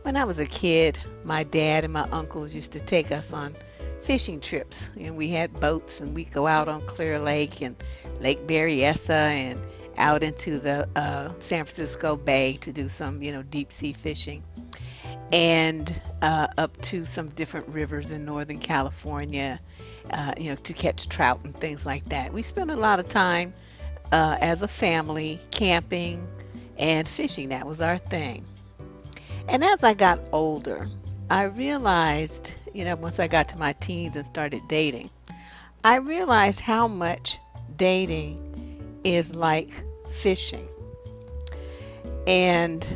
When I was a kid, my dad and my uncles used to take us on fishing trips. And we had boats and we'd go out on Clear Lake and Lake Berryessa and out into the San Francisco Bay to do some, deep sea fishing. And up to some different rivers in Northern California, to catch trout and things like that. We spent a lot of time as a family camping and fishing. That was our thing. And as I got older, I realized, once I got to my teens and started dating, I realized how much dating is like fishing. And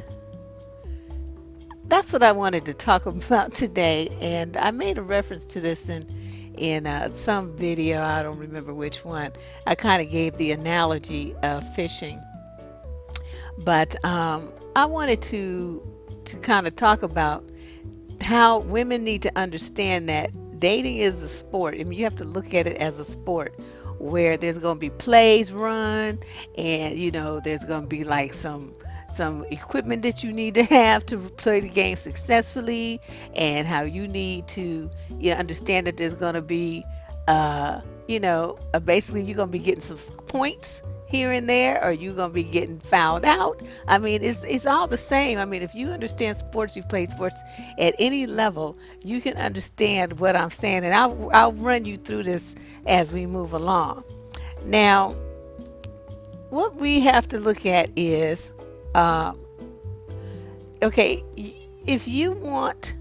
that's what I wanted to talk about today. And I made a reference to this in some video. I don't remember which one. I kind of gave the analogy of fishing, but I wanted to kind of talk about how women need to understand that dating is a sport. I mean, you have to look at it as a sport where there's going to be plays run, and there's going to be like some equipment that you need to have to play the game successfully, and how you need to understand that there's going to be basically you're going to be getting some points here and there, or you're going to be getting fouled out. I mean, it's all the same. I mean, if you understand sports, you play sports at any level, you can understand what I'm saying, and I'll run you through this as we move along. Now, what we have to look at is, okay, if you want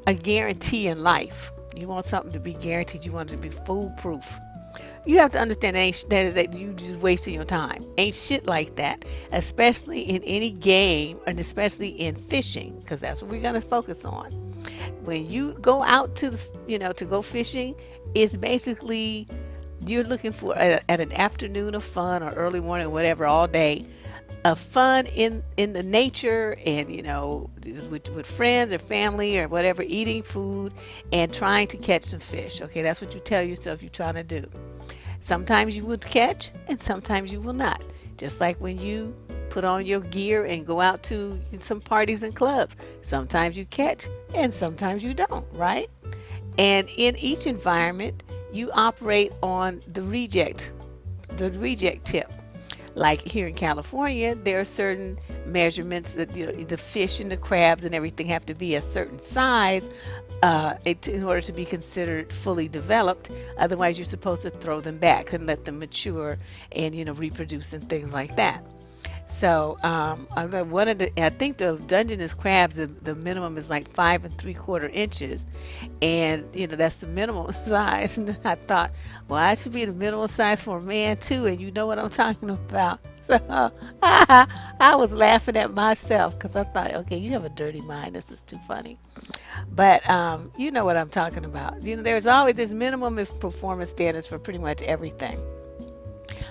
a guarantee in life, you want something to be guaranteed, you want it to be foolproof, you have to understand that you just wasting your time. Ain't shit like that, especially in any game, and especially in fishing, because that's what we're going to focus on. When you go out to go fishing, it's basically you're looking for at an afternoon of fun or early morning or whatever, all day of fun in the nature, and with friends or family or whatever, eating food and trying to catch some fish. Okay, that's what you tell yourself you're trying to do. Sometimes you will catch and sometimes you will not. Just like when you put on your gear and go out to some parties and clubs. Sometimes you catch and sometimes you don't, right? And in each environment, you operate on the reject tip. Like here in California, there are certain measurements that the fish and the crabs and everything have to be a certain size in order to be considered fully developed. Otherwise, you're supposed to throw them back and let them mature and reproduce and things like that. So I think the Dungeness crabs, the minimum is like 5 3/4 inches, and that's the minimum size. And then I thought, well, I should be the minimum size for a man too, and you know what I'm talking about. So I was laughing at myself because I thought, okay, you have a dirty mind. This is too funny. But you know what I'm talking about. There's minimum performance standards for pretty much everything.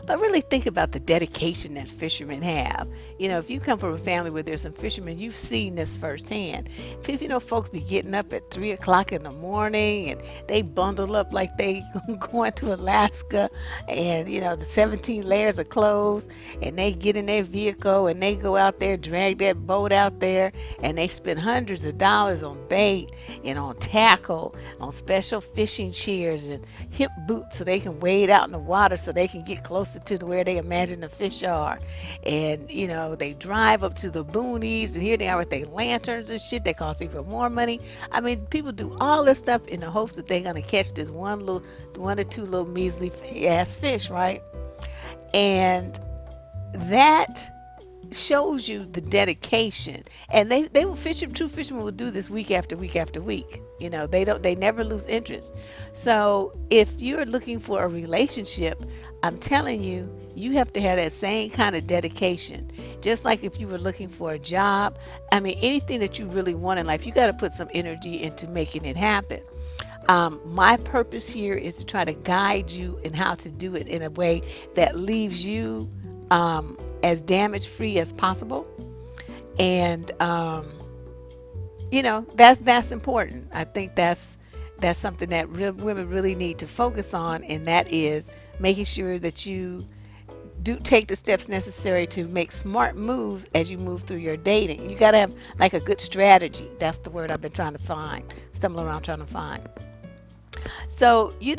But really think about the dedication that fishermen have. If you come from a family where there's some fishermen, you've seen this firsthand. If folks be getting up at 3 o'clock in the morning and they bundle up like they going to Alaska, and the 17 layers of clothes, and they get in their vehicle and they go out there, drag that boat out there, and they spend hundreds of dollars on bait and on tackle, on special fishing shears and hip boots so they can wade out in the water so they can get closer to where they imagine the fish are. And they drive up to the boonies, and here they are with their lanterns and shit. They cost even more money. I mean, people do all this stuff in the hopes that they're gonna catch this one or two little measly ass fish, right? And that shows you the dedication. And they will true fishermen will do this week after week after week. They never lose interest. So if you're looking for a relationship, I'm telling you, you have to have that same kind of dedication. Just like if you were looking for a job, I mean, anything that you really want in life, you got to put some energy into making it happen. My purpose here is to try to guide you in how to do it in a way that leaves you as damage free as possible. And that's important. I think that's something that women really need to focus on, and that is making sure that you do take the steps necessary to make smart moves as you move through your dating. You got to have like a good strategy. That's the word I've been trying to find, stumbling around trying to find. So, you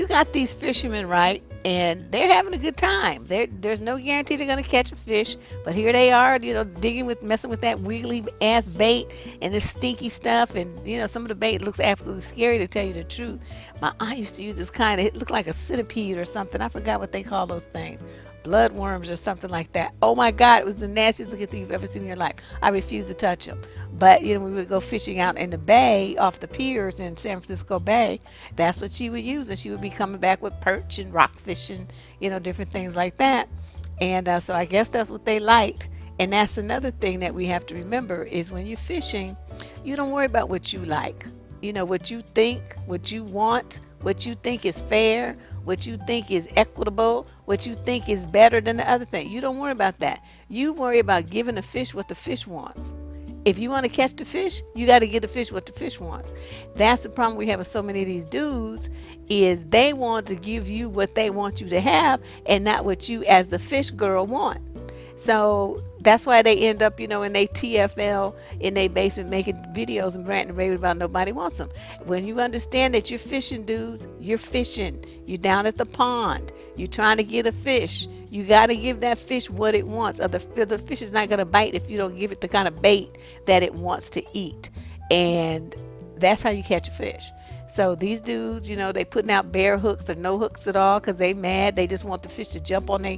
got these fishermen, right? And they're having a good time. There's no guarantee they're going to catch a fish. But here they are, messing with that wiggly ass bait and this stinky stuff. And, some of the bait looks absolutely scary, to tell you the truth. My aunt used to use this kind of, it looked like a centipede or something. I forgot what they call those things. Bloodworms or something like that. Oh my God, it was the nastiest looking thing you've ever seen in your life. I refused to touch them. But, we would go fishing out in the bay, off the piers in San Francisco Bay. That's what she would use. And she would be coming back with perch and rockfish and, different things like that. And so I guess that's what they liked. And that's another thing that we have to remember is when you're fishing, you don't worry about what you like. What you think, what you want, what you think is fair, what you think is equitable, what you think is better than the other thing. You don't worry about that. You worry about giving the fish what the fish wants. If you want to catch the fish, you got to give the fish what the fish wants. That's the problem we have with so many of these dudes, is they want to give you what they want you to have and not what you as the fish girl want. So that's why they end up, in their TFL in their basement making videos and ranting and raving about nobody wants them. When you understand that you're fishing, dudes, you're fishing. You're down at the pond. You're trying to get a fish. You got to give that fish what it wants. Or the fish is not going to bite if you don't give it the kind of bait that it wants to eat. And that's how you catch a fish. So these dudes, they putting out bare hooks or no hooks at all because they mad. They just want the fish to jump on their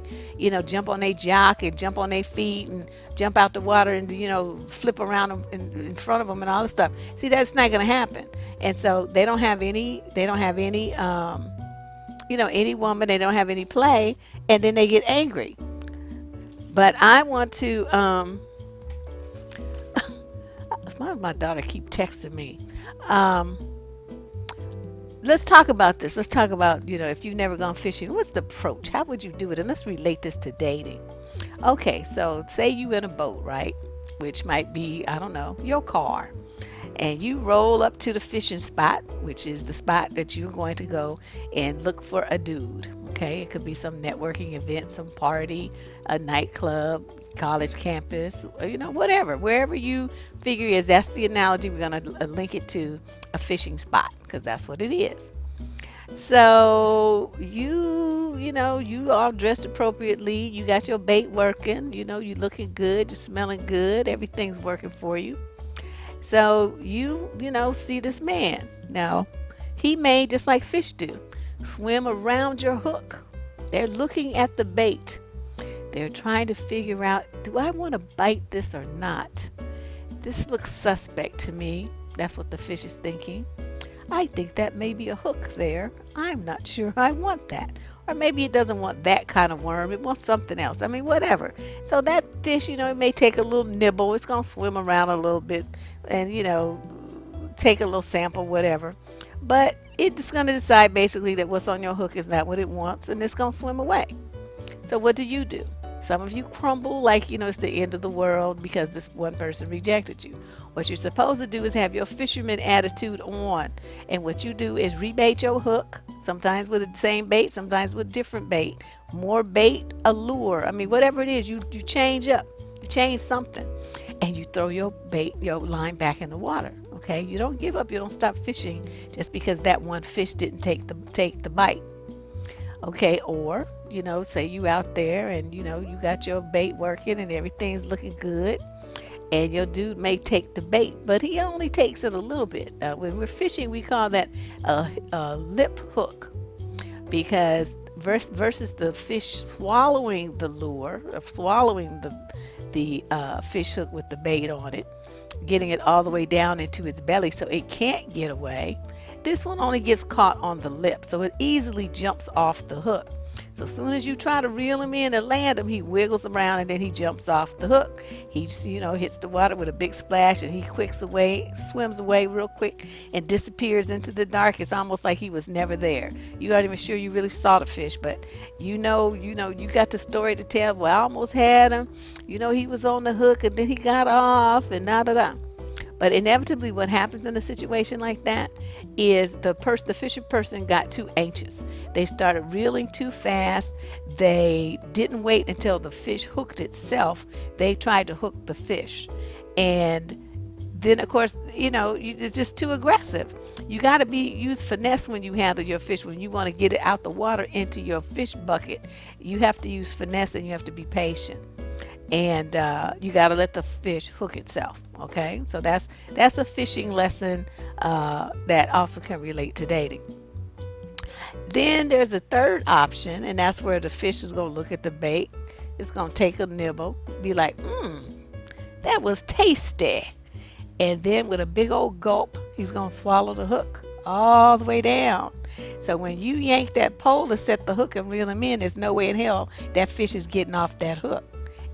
jock and jump on their feet and jump out the water and, flip around them in front of them and all this stuff. See, that's not going to happen. And so they don't have any any woman, they don't have any play, and then they get angry. But I want to, my daughter keep texting me. Let's talk about this. Let's talk about, if you've never gone fishing, what's the approach? How would you do it? And let's relate this to dating. Okay, so say you in a boat, right? Which might be, I don't know, your car. And you roll up to the fishing spot, which is the spot that you're going to go and look for a dude. Okay, it could be some networking event, some party, a nightclub, college campus, whatever. Wherever you figure is, that's the analogy. We're going to link it to a fishing spot because that's what it is. So you all dressed appropriately. You got your bait working. You're looking good. You're smelling good. Everything's working for you. So you see this man. Now, he may, just like fish do, swim around your hook. They're looking at the bait. They're trying to figure out, do I want to bite this or not? This looks suspect to me. That's what the fish is thinking. I think that may be a hook there. I'm not sure I want that. Or maybe it doesn't want that kind of worm. It wants something else. I mean, whatever. So that fish, it may take a little nibble. It's going to swim around a little bit and, take a little sample, whatever. But it's going to decide basically that what's on your hook is not what it wants, and it's going to swim away. So what do? Some of you crumble like, it's the end of the world because this one person rejected you. What you're supposed to do is have your fisherman attitude on. And what you do is rebait your hook, sometimes with the same bait, sometimes with different bait. More bait, a lure. I mean, whatever it is, you change up. You change something. And you throw your line back in the water. Okay? You don't give up. You don't stop fishing just because that one fish didn't take the bite. Okay, or, say you out there and, you got your bait working and everything's looking good. And your dude may take the bait, but he only takes it a little bit. When we're fishing, we call that a lip hook. Because versus the fish swallowing the lure, or swallowing the fish hook with the bait on it, getting it all the way down into its belly so it can't get away. This one only gets caught on the lip, so it easily jumps off the hook. So as soon as you try to reel him in and land him, he wiggles around and then he jumps off the hook. He hits the water with a big splash and he swims away real quick and disappears into the dark. It's almost like he was never there. You aren't even sure you really saw the fish, but you got the story to tell. Well, I almost had him. He was on the hook and then he got off and da-da-da. But inevitably what happens in a situation like that is the fishing person got too anxious. They started reeling too fast. They didn't wait until the fish hooked itself. They tried to hook the fish. And then of course, it's just too aggressive. You got to be use finesse when you handle your fish. When you want to get it out the water into your fish bucket, you have to use finesse and you have to be patient. And you got to let the fish hook itself. Okay, so that's a fishing lesson that also can relate to dating. Then there's a third option, and that's where the fish is going to look at the bait. It's going to take a nibble, be like, that was tasty. And then with a big old gulp, he's going to swallow the hook all the way down. So when you yank that pole to set the hook and reel him in, there's no way in hell that fish is getting off that hook.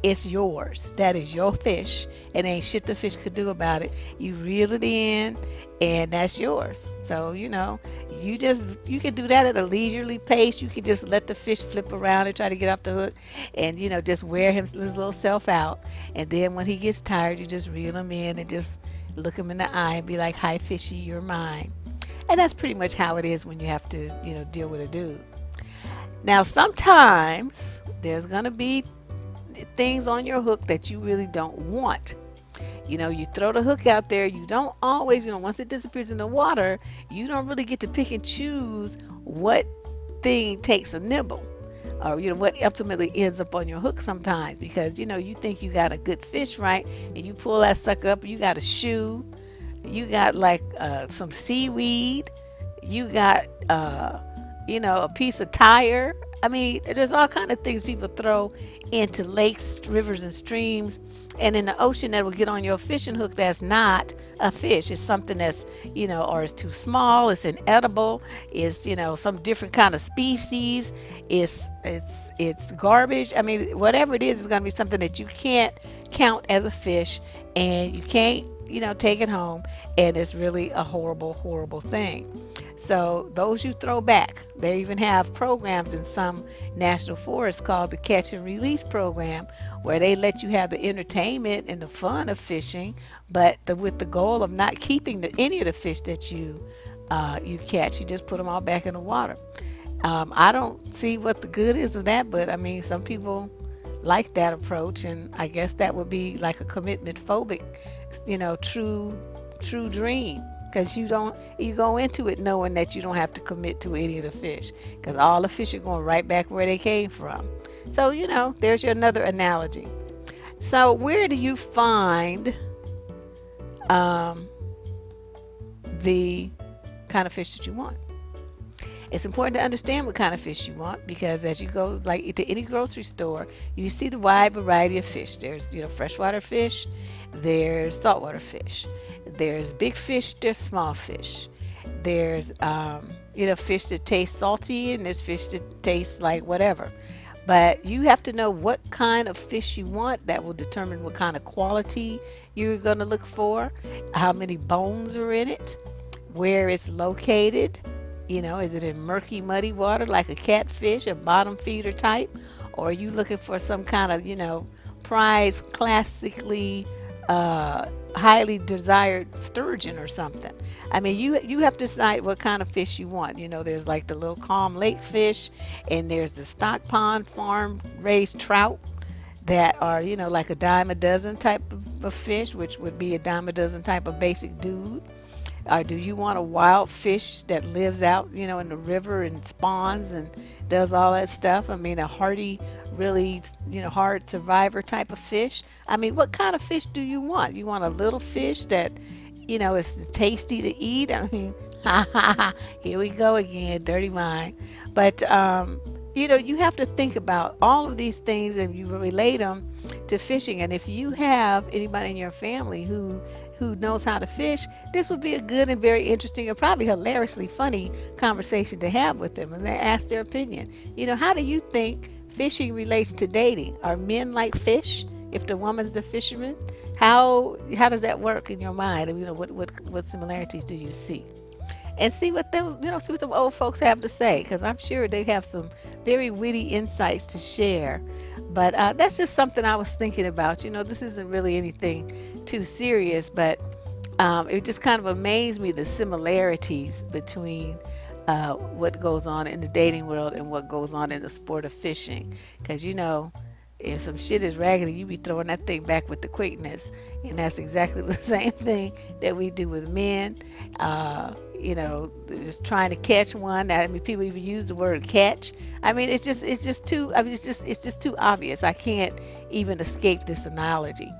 It's yours. That is your fish, and ain't shit the fish could do about it. You reel it in, and that's yours. So you can do that at a leisurely pace. You can just let the fish flip around and try to get off the hook, and just wear his little self out. And then when he gets tired, you just reel him in and just look him in the eye and be like, "Hi, fishy, you're mine." And that's pretty much how it is when you have to deal with a dude. Now sometimes there's gonna be things on your hook that you really don't want. You throw the hook out there, you don't always, once it disappears in the water, you don't really get to pick and choose what thing takes a nibble, or what ultimately ends up on your hook sometimes, because you think you got a good fish, right? And you pull that sucker up, you got a shoe, you got like some seaweed, you got a piece of tire. I mean, there's all kind of things people throw into lakes, rivers, and streams, and in the ocean that will get on your fishing hook. That's not a fish. It's something that's, or it's too small. It's inedible. It's, some different kind of species. It's garbage. I mean, whatever it is going to be something that you can't count as a fish, and you can't, take it home, and it's really a horrible, horrible thing. So those you throw back. They even have programs in some national forests called the Catch and Release program, where they let you have the entertainment and the fun of fishing, but with the goal of not keeping any of the fish that you catch. You just put them all back in the water. I don't see what the good is of that, but I mean, some people like that approach, and I guess that would be like a commitment phobic, true dream. Because you go into it knowing that you don't have to commit to any of the fish, because all the fish are going right back where they came from. So there's your another analogy. So where do you find the kind of fish that you want? It's important to understand what kind of fish you want, because as you go like to any grocery store, you see the wide variety of fish. There's freshwater fish, there's saltwater fish, there's big fish, there's small fish, there's fish that taste salty, and there's fish that taste like whatever. But you have to know what kind of fish you want. That will determine what kind of quality you're going to look for, how many bones are in it, where it's located. Is it in murky, muddy water like a catfish, a bottom feeder type? Or are you looking for some kind of, prized, classically highly desired sturgeon or something? I mean, you have to decide what kind of fish you want. There's like the little calm lake fish, and there's the stock pond farm raised trout that are, like a dime a dozen type of fish, which would be a dime a dozen type of basic dude. Or do you want a wild fish that lives out, in the river and spawns and does all that stuff? I mean, a hardy, really, hard survivor type of fish. I mean, what kind of fish do you want? You want a little fish that, is tasty to eat? I mean, here we go again, dirty mind. But, you have to think about all of these things, and you relate them to fishing. And if you have anybody in your family who knows how to fish, this would be a good and very interesting and probably hilariously funny conversation to have with them, and they ask their opinion. How do you think fishing relates to dating? Are men like fish if the woman's the fisherman? How does that work in your mind? What similarities do you see? And see what the old folks have to say, because I'm sure they have some very witty insights to share. But that's just something I was thinking about. This isn't really anything too serious, but it just kind of amazed me the similarities between what goes on in the dating world and what goes on in the sport of fishing. Because, if some shit is raggedy, you be throwing that thing back with the quickness. And that's exactly the same thing that we do with men. Just trying to catch one. I mean, people even use the word catch. I mean, it's just too. I mean, it's just too obvious. I can't even escape this analogy.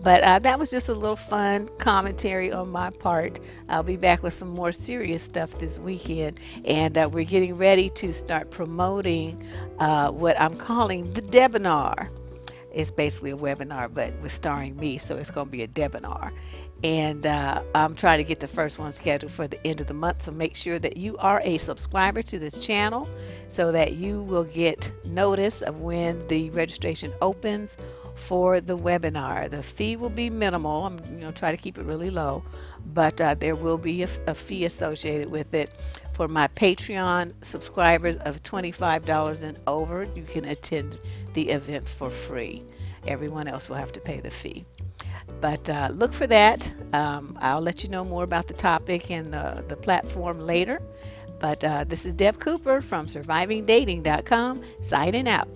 But that was just a little fun commentary on my part. I'll be back with some more serious stuff this weekend. And we're getting ready to start promoting what I'm calling the Debinar. It's basically a webinar, but with starring me, so it's going to be a Debinar. And I'm trying to get the first one scheduled for the end of the month. So make sure that you are a subscriber to this channel so that you will get notice of when the registration opens for the webinar. The fee will be minimal. I'm try to keep it really low, but there will be a fee associated with it. For my Patreon subscribers of $25 and over, you can attend the event for free. Everyone else will have to pay the fee. But look for that. I'll let you know more about the topic and the platform later. But this is Deb Cooper from survivingdating.com signing out.